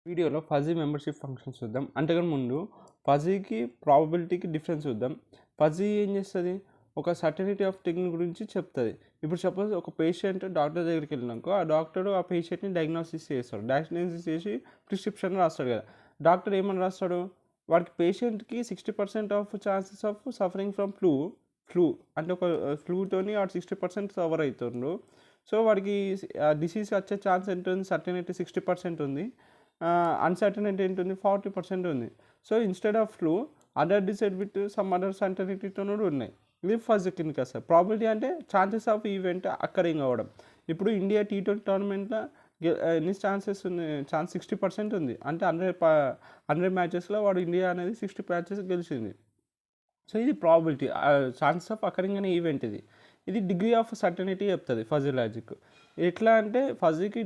వీడియోలో fuzzy membership functions చూద్దాం. అంతకన్నా ముందు ఫజీకి ప్రాబబిలిటీకి డిఫరెన్స్ చూద్దాం. ఫజీ ఏం చేస్తుంది, ఒక సర్టనిటీ ఆఫ్ థింగ్ గురించి చెప్తుంది. ఇప్పుడు సపోజ్ ఒక పేషెంట్ డాక్టర్ దగ్గరికి వెళ్ళినాక ఆ డాక్టర్ ఆ పేషెంట్ని డయాగ్నోసిస్ చేస్తాడు. డయాగ్నోసిస్ చేసి ప్రిస్క్రిప్షన్ రాస్తాడు కదా. డాక్టర్ ఏమని రాస్తాడు, వాడికి పేషెంట్కి 60% of chances of suffering from flu అంటే ఒక ఫ్లూతోని వాడు 60% సఫర్ అవుతుండు. సో వాడికి డిసీజ్ వచ్చే ఛాన్స్ ఎంత ఉంది, సర్టనిటీ 60% ఉంది, అన్సర్టనిటీ ఏంటుంది 40% ఉంది. So instead of flu other disease with some other సర్టనిటీతో ఉన్నాయి. ఇది ఫస్ట్ కిందకి వస్తుంది. ప్రాబిలిటీ అంటే ఛాన్సెస్ ఆఫ్ ఈవెంట్ అక్కరింగ్ అవ్వడం. ఇప్పుడు ఇండియా T20 టోర్నమెంట్లో ఎన్ని ఛాన్సెస్ ఉంది, ఛాన్స్ 60% ఉంది. అంటే 100 మ్యాచెస్లో వాడు ఇండియా అనేది 60 మ్యాచెస్ గెలిచింది. సో ఇది ప్రాబిలిటీ, ఛాన్సెస్ ఆఫ్ అకరింగ్ అనే ఈవెంట్. ఇది డిగ్రీ ఆఫ్ సర్టనిటీ చెప్తుంది ఫజీ లాజిక్. ఎట్లా అంటే ఫజీకి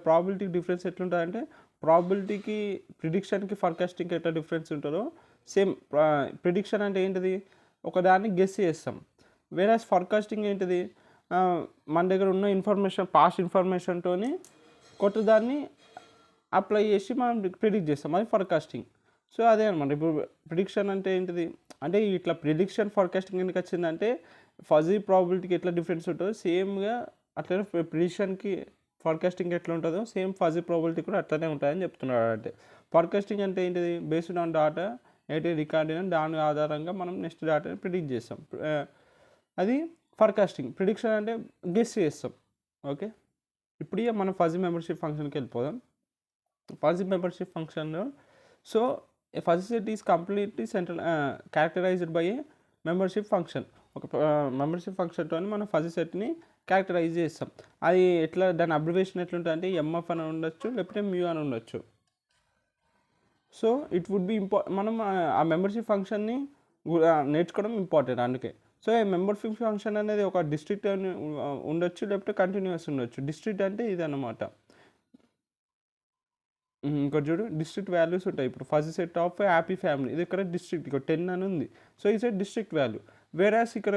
ప్రాబిలిటీ డిఫరెన్స్ ఎట్లుంటుంది అంటే, ప్రాబిలిటీకి ప్రిడిక్షన్కి ఫర్కాస్టింగ్కి ఎట్లా డిఫరెన్స్ ఉంటుందో సేమ్. ప్రిడిక్షన్ అంటే ఏంటిది, ఒకదాన్ని గెస్ చేస్తాం. వేరే ఫర్కాస్టింగ్ ఏంటిది, మన దగ్గర ఉన్న ఇన్ఫర్మేషన్, పాస్ట్ ఇన్ఫర్మేషన్తో కొత్త దాన్ని అప్లై చేసి మనం ప్రిడిక్ట్ చేస్తాం, అది ఫర్కాస్టింగ్. సో అదే అనమాట. ఇప్పుడు ప్రిడిక్షన్ అంటే ఏంటిది అంటే, ఇట్లా ప్రిడిక్షన్ ఫార్కాస్టింగ్ ఎందుకు వచ్చిందంటే, ఫజీ ప్రాబిలిటీకి ఎట్లా డిఫరెన్స్ ఉంటుందో సేమ్గా అట్లనే ప్రిడిక్షన్కి ఫార్కాస్టింగ్ ఎట్లా ఉంటుందో సేమ్ ఫజీ ప్రాబిలిటీ కూడా అట్లనే ఉంటుందని చెప్తున్నాడు. అంటే ఫార్కాస్టింగ్ అంటే ఏంటిది, బేస్డ్ ఆన్ డాటా ఏంటి రికార్డ్ అయినా దాని ఆధారంగా మనం నెక్స్ట్ డాటాని ప్రిడిక్ట్ చేస్తాం, అది ఫార్కాస్టింగ్. ప్రిడిక్షన్ అంటే గెస్ చేస్తాం. ఓకే, ఇప్పుడు మనం ఫజీ మెంబర్షిప్ ఫంక్షన్కి వెళ్ళిపోదాం. ఫజీ మెంబర్షిప్ ఫంక్షన్లో so a fuzzy set is completely characterized by a membership function. ఒక మెంబర్షిప్ ఫంక్షన్తో మనం ఫజీ సెట్ని క్యారెక్టరైజ్ చేస్తాం. అది ఎట్లా, దాని అబ్రివేషన్ ఎట్లుంటుంది అంటే ఎంఎఫ్ అని ఉండొచ్చు, లేకపోతే మ్యూ అని ఉండొచ్చు. సో ఇట్ వుడ్ బి మనం ఆ మెంబర్షిప్ ఫంక్షన్ని నేర్చుకోవడం ఇంపార్టెంట్ అందుకే. సో ఈ మెంబర్షిప్ ఫంక్షన్ అనేది ఒక డిస్ట్రిక్ట్ ఉండొచ్చు, లేకపోతే కంటిన్యూస్ ఉండొచ్చు. డిస్ట్రిక్ట్ అంటే ఇది అన్నమాట. ఇంకోటి చూడు, డిస్ట్రిక్ట్ వాల్యూస్ ఉంటాయి. ఇప్పుడు first set of happy family, ఇది ఇక్కడ డిస్ట్రిక్ట్, ఇక్కడ 10 అని ఉంది. సో ఈ సెట్ డిస్ట్రిక్ట్ వాల్యూ. వేరాస్ ఇక్కడ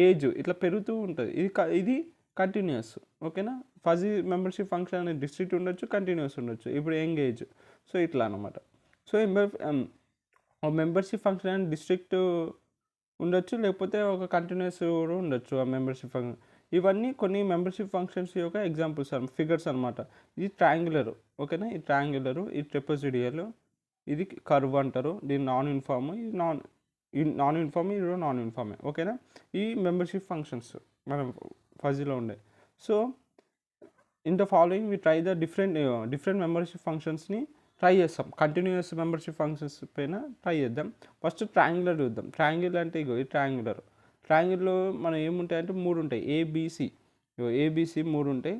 ఏజ్ ఇట్లా పెరుగుతూ ఉంటుంది. ఇది కంటిన్యూస్. ఓకేనా, ఫజీ మెంబర్షిప్ ఫంక్షన్ అనేది డిస్ట్రిక్ట్ ఉండొచ్చు, కంటిన్యూస్ ఉండొచ్చు. ఇప్పుడు యంగ్ ఏజ్, సో ఇట్లా అనమాట. సో మెంబర్షిప్ ఫంక్షన్ అనేది డిస్ట్రిక్ట్ ఉండొచ్చు, లేకపోతే ఒక కంటిన్యూస్ కూడా ఉండొచ్చు ఆ మెంబర్షిప్ ఫంక్షన్. ఇవన్నీ కొన్ని మెంబర్షిప్ ఫంక్షన్స్ యొక్క ఎగ్జాంపుల్స్ ఫిగర్స్ అనమాట. ఇది ట్రయాంగులర్, ఓకేనా, ఇది ట్రయాంగులర్, ఇది ట్రెపెజోయిడల్, ఇది కర్వ్ అంటారు. దీని నాన్ యూనిఫామ్, ఇది నాన్ యూనిఫామ్, ఇది నాన్ యూనిఫామే. ఓకేనా, ఈ మెంబర్షిప్ ఫంక్షన్స్ మనం ఫజీలో ఉండే. So in the following we try the different membership ఫంక్షన్స్ని ట్రై చేస్తాం. కంటిన్యూస్ మెంబర్షిప్ ఫంక్షన్స్ పైన ట్రై చేద్దాం. ఫస్ట్ ట్రయాంగులర్ చూద్దాం. ట్రయాంగిల్ అంటే ఇగో ఇది ట్రయాంగులర్. ట్రయాంగిల్లో మనం ఏముంటాయి అంటే 3 ఉంటాయి, ఏబిసి. ఏబిసి 3 ఉంటాయి.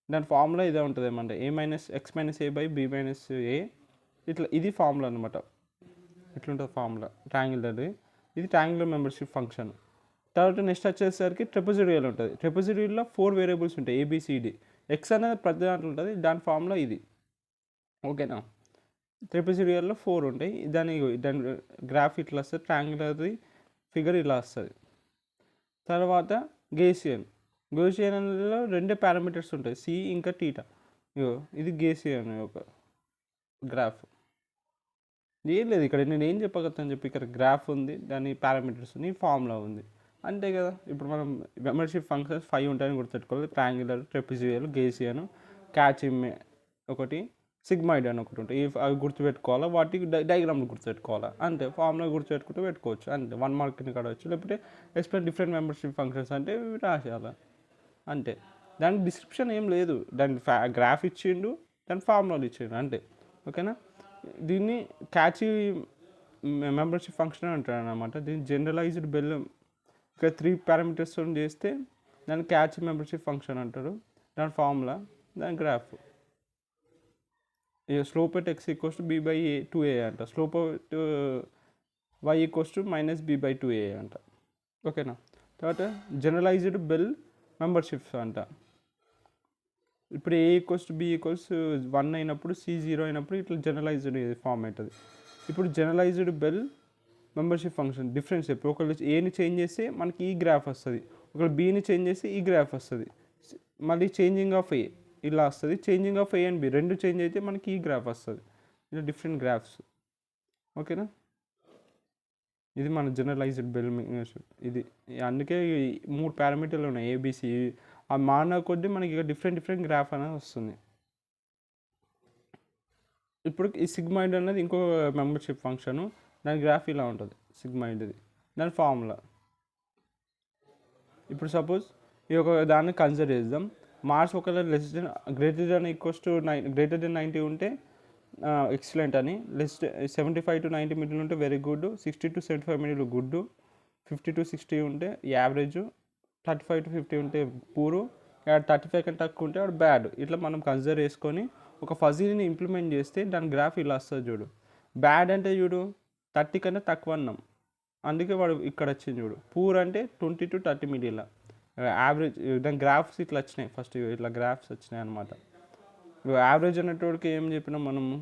దాని ఫార్ములా ఇదే ఉంటుంది ఏమంటే a-x-a/b-a ఇట్లా. ఇది ఫార్ములా అనమాట. ఇట్లుంటుంది ఫార్ములా ట్రయాంగులర్ది. ఇది ట్రయాంగులర్ మెంబర్షిప్ ఫంక్షన్. తర్వాత నెక్స్ట్ వచ్చేసరికి ట్రెపెజోయిడల్ ఉంటుంది. ట్రెపెజోయిడల్లో 4 వేరియబుల్స్ ఉంటాయి, ఏబిసిడి. ఎక్స్ అనేది ప్రతి దాంట్లో ఉంటుంది, దాని ఫార్ములా ఇది. ఓకేనా, ట్రెపెజోయిడల్లో 4 ఉంటాయి. దాని గ్రాఫ్ ఇట్లా వస్తుంది, ట్రయాంగులర్ది ఫిగర్ ఇలా వస్తుంది. తర్వాత గేసియన్లో 2 పారామీటర్స్ ఉంటాయి, సి ఇంకా టీటా. ఇది గేసియన్ ఒక గ్రాఫ్. ఏం లేదు ఇక్కడ, నేను ఏం చెప్పగలుగుతాను చెప్పి, ఇక్కడ గ్రాఫ్ ఉంది, దాని పారామీటర్స్ ఉంది, ఫార్ములా ఉంది, అంతే కదా. ఇప్పుడు మనం మెంబర్షిప్ ఫంక్షన్స్ 5 ఉంటాయని గుర్తుపెట్టుకోవాలి. ట్రయాంగులర్, ట్రెపెజోయిడల్, గేసియన్, క్యాచిమే ఒకటి, సిగ్మాయిడ్ అని ఒకటి ఉంటాయి. అవి గుర్తుపెట్టుకోవాలా, వాటికి డయాగ్రామ్లు గుర్తుపెట్టుకోవాలా, అంతే. ఫార్ములా గుర్తుపెట్టుకుంటూ పెట్టుకోవచ్చు, అంతే. 1 మార్క్ని కడవచ్చు, లేకపోతే ఎక్స్ప్లెయిన్ డిఫరెంట్ మెంబర్షిప్ ఫంక్షన్స్ అంటే రాసేయాలి, అంతే. దానికి డిస్క్రిప్షన్ ఏం లేదు, దాని గ్రాఫ్ ఇచ్చిండు, దాని ఫార్ములాలు ఇచ్చిండు, అంతే. ఓకేనా, దీన్ని క్యాచీ మెంబర్షిప్ ఫంక్షన్ అంటాడు అనమాట. దీన్ని జనరలైజ్డ్ బెల్, ఇక్కడ 3 పారామీటర్స్ చేస్తే దాన్ని క్యాచీ మెంబర్షిప్ ఫంక్షన్ అంటారు. దాని ఫార్ములా, దాని graph. Slope at x = b/2a అంట, స్లోప్ ఎట్ y = -b/2a అంట. ఓకేనా, తర్వాత జనరలైజ్డ్ బెల్ మెంబర్షిప్స్ అంట. ఇప్పుడు a = b = 1 అయినప్పుడు, c 0 అయినప్పుడు ఇట్లా జనరలైజ్డ్ ఫామ్ అవుతుంది. ఇప్పుడు generalised bell membership function difference చెప్పి, ఒకళ్ళు ఏని చేంజ్ చేస్తే మనకి ఈ గ్రాఫ్ వస్తుంది, ఒకళ్ళు బీని చేంజ్ చేస్తే ఈ గ్రాఫ్ వస్తుంది. మళ్ళీ చేంజింగ్ ఆఫ్ ఏ, ఇలా వస్తుంది. Changing of A and B రెండు చేంజ్ అయితే మనకి ఈ గ్రాఫ్ వస్తుంది. ఇలా డిఫరెంట్ గ్రాఫ్స్. ఓకేనా, ఇది మన జనరలైజ్డ్ బెల్ ఇది. అందుకే 3 పారామీటర్లు ఉన్నాయి ఏబిసి. ఆ మారిన కొద్దీ మనకి ఇక డిఫరెంట్ గ్రాఫ్ అనేది వస్తుంది. ఇప్పుడు ఈ సిగ్మాయిడ్ అనేది ఇంకో మెంబర్షిప్ ఫంక్షను. దాని గ్రాఫ్ ఇలా ఉంటుంది సిగ్మాయిడ్ది, దాని ఫార్ములా. ఇప్పుడు సపోజ్ ఈ ఒక దాన్ని కన్సిడర్ చేద్దాం. మార్క్స్ ఒకవేళ గ్రేటర్ దెన్ 90 ఉంటే ఎక్సలెంట్ అని, 75 to 90 మిడిల్ ఉంటే very good, 60 to 75 middle good, 50 to 60 ఉంటే యావరేజ్, 35 to 50 ఉంటే పూరు, 35 కంటే తక్కువ ఉంటే వాడు బ్యాడ్. ఇట్లా మనం కన్సిడర్ చేసుకొని ఒక ఫజీని ఇంప్లిమెంట్ చేస్తే దాని గ్రాఫ్ ఇలా వస్తుంది చూడు. బ్యాడ్ అంటే చూడు 30 కన్నా తక్కువ అన్నాం, అందుకే వాడు ఇక్కడ వచ్చింది చూడు. పూర్ అంటే 20 to 30 మిడిల్. యావరేజ్ దాని గ్రాఫ్స్ ఇట్లా వచ్చినాయి, ఫస్ట్ ఇట్లా గ్రాఫ్స్ వచ్చినాయి అనమాట. యావరేజ్ అనేటోడికి ఏం చెప్పినాం మనము,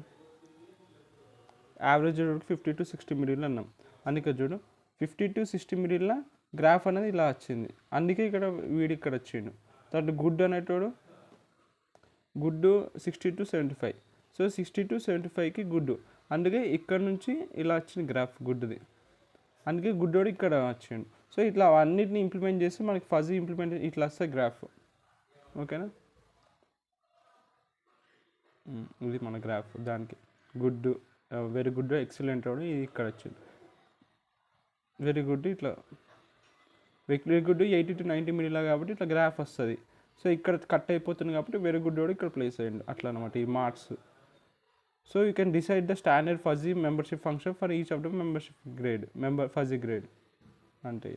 యావరేజ్ 50 to 60 మిడిల్ అన్నాం. అందుకే చూడు 50 to 60 మిడిల్లో గ్రాఫ్ అనేది ఇలా వచ్చింది, అందుకే ఇక్కడ వీడి ఇక్కడ వచ్చిండు. తర్వాత గుడ్ అనేటోడు గుడ్ 60 to 75. సో 60 to 75కి గుడ్, అందుకే ఇక్కడ నుంచి ఇలా వచ్చింది గ్రాఫ్ గుడ్ది, అందుకే గుడ్డోడు ఇక్కడ వచ్చిండు. సో ఇట్లా అన్నిటిని ఇంప్లిమెంట్ చేసి మనకి ఫజీ ఇంప్లిమెంట్ ఇట్లా వస్తుంది గ్రాఫ్. ఓకేనా, ఇది మన గ్రాఫ్. దానికి గుడ్, వెరీ గుడ్, ఎక్సలెంట్ ఇది ఇక్కడ వచ్చింది. వెరీ గుడ్ ఇట్లా, వెరీ గుడ్ 80 to 90 మిడిల్ కాబట్టి ఇట్లా గ్రాఫ్ వస్తుంది. సో ఇక్కడ కట్ అయిపోతుంది కాబట్టి వెరీ గుడ్ కూడా ఇక్కడ ప్లేస్ అయ్యింది అట్లా అనమాట ఈ marks. So you can decide the standard fuzzy membership function for each of the membership grade, fuzzy grade అంటే.